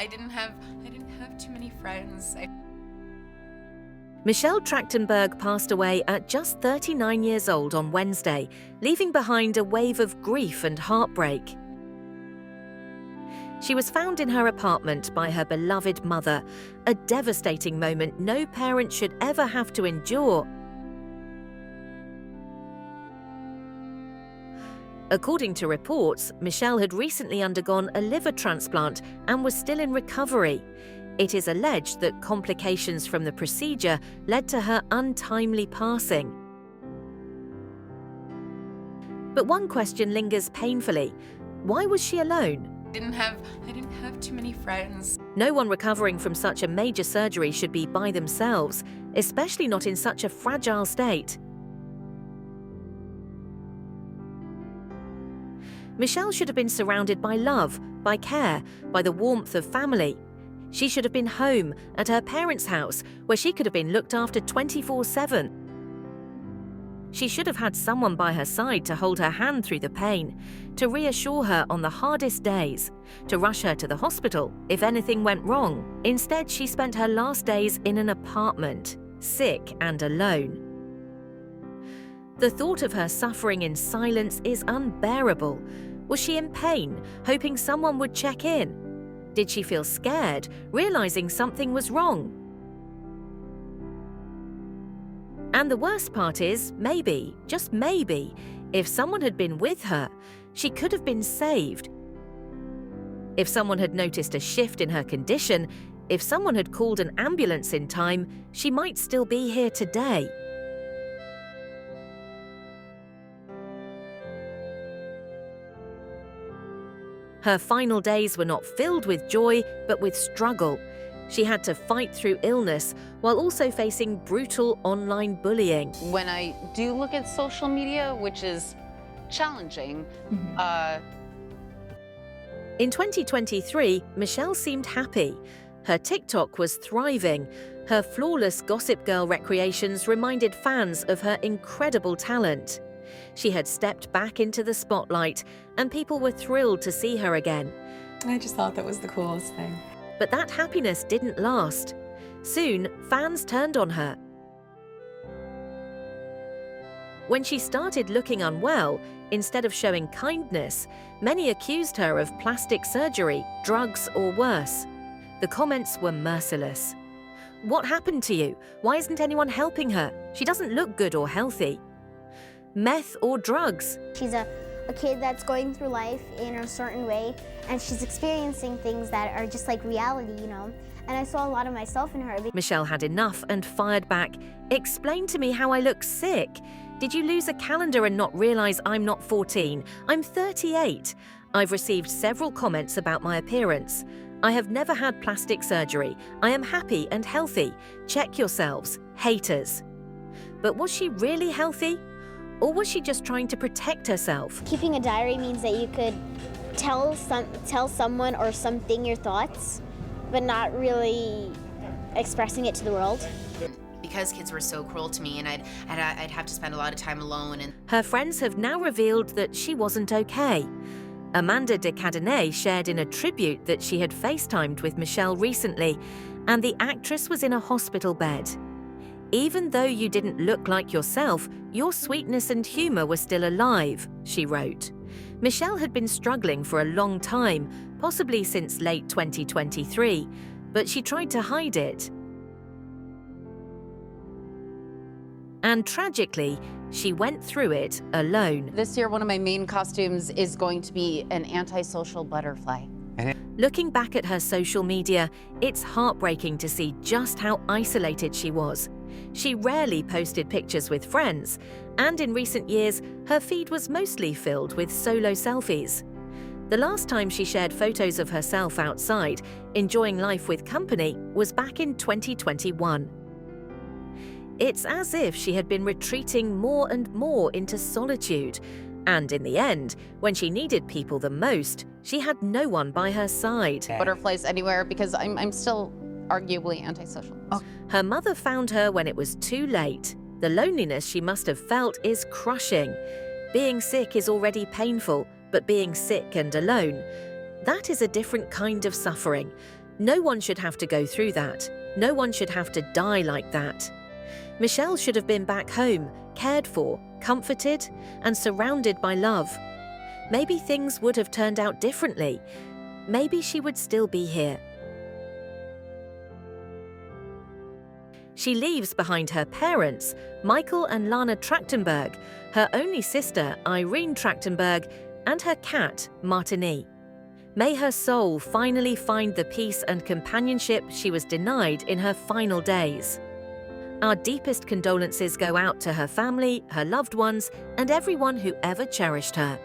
I didn't have too many friends. Michelle Trachtenberg passed away at just 39 years old on Wednesday, leaving behind a wave of grief and heartbreak. She was found in her apartment by her beloved mother, a devastating moment no parent should ever have to endure. According to reports, Michelle had recently undergone a liver transplant and was still in recovery. It is alleged that complications from the procedure led to her untimely passing. But one question lingers painfully. Why was she alone? I didn't have too many friends. No one recovering from such a major surgery should be by themselves, especially not in such a fragile state. Michelle should have been surrounded by love, by care, by the warmth of family. She should have been home at her parents' house, where she could have been looked after 24/7. She should have had someone by her side to hold her hand through the pain, to reassure her on the hardest days, to rush her to the hospital if anything went wrong. Instead, she spent her last days in an apartment, sick and alone. The thought of her suffering in silence is unbearable. Was she in pain, hoping someone would check in? Did she feel scared, realizing something was wrong? And the worst part is, maybe, just maybe, if someone had been with her, she could have been saved. If someone had noticed a shift in her condition, if someone had called an ambulance in time, she might still be here today. Her final days were not filled with joy, but with struggle. She had to fight through illness while also facing brutal online bullying. When I do look at social media, which is challenging, In 2023, Michelle seemed happy. Her TikTok was thriving. Her flawless Gossip Girl recreations reminded fans of her incredible talent. She had stepped back into the spotlight, and people were thrilled to see her again. I just thought that was the coolest thing. But that happiness didn't last. Soon, fans turned on her. When she started looking unwell, instead of showing kindness, many accused her of plastic surgery, drugs, or worse. The comments were merciless. What happened to you? Why isn't anyone helping her? She doesn't look good or healthy. Meth or drugs? She's a kid that's going through life in a certain way, and she's experiencing things that are just like reality, you know? And I saw a lot of myself in her. Michelle had enough and fired back. Explain to me how I look sick. Did you lose a calendar and not realize I'm not 14? I'm 38. I've received several comments about my appearance. I have never had plastic surgery. I am happy and healthy. Check yourselves, haters. But was she really healthy? Or was she just trying to protect herself? Keeping a diary means that you could tell someone or something your thoughts, but not really expressing it to the world. Because kids were so cruel to me, and I'd have to spend a lot of time alone. And Her friends have now revealed that she wasn't okay. Amanda de Cadenet shared in a tribute that she had FaceTimed with Michelle recently, and the actress was in a hospital bed. Even though you didn't look like yourself, your sweetness and humor were still alive, she wrote. Michelle had been struggling for a long time, possibly since late 2023, but she tried to hide it. And tragically, she went through it alone. this year one of my main costumes is going to be an antisocial butterfly. Looking back at her social media, it's heartbreaking to see just how isolated she was. She rarely posted pictures with friends, and in recent years, her feed was mostly filled with solo selfies. The last time she shared photos of herself outside, enjoying life with company, was back in 2021. It's as if she had been retreating more and more into solitude, and in the end, when she needed people the most, she had no one by her side. Butterflies anywhere, because I'm still arguably antisocial. Her mother found her when it was too late. The loneliness she must have felt is crushing. Being sick is already painful, but being sick and alone, that is a different kind of suffering. No one should have to go through that. No one should have to die like that. Michelle should have been back home, cared for, comforted, and surrounded by love. Maybe things would have turned out differently. Maybe she would still be here. She leaves behind her parents, Michael and Lana Trachtenberg, her only sister, Irene Trachtenberg, and her cat, Martini. May her soul finally find the peace and companionship she was denied in her final days. Our deepest condolences go out to her family, her loved ones, and everyone who ever cherished her.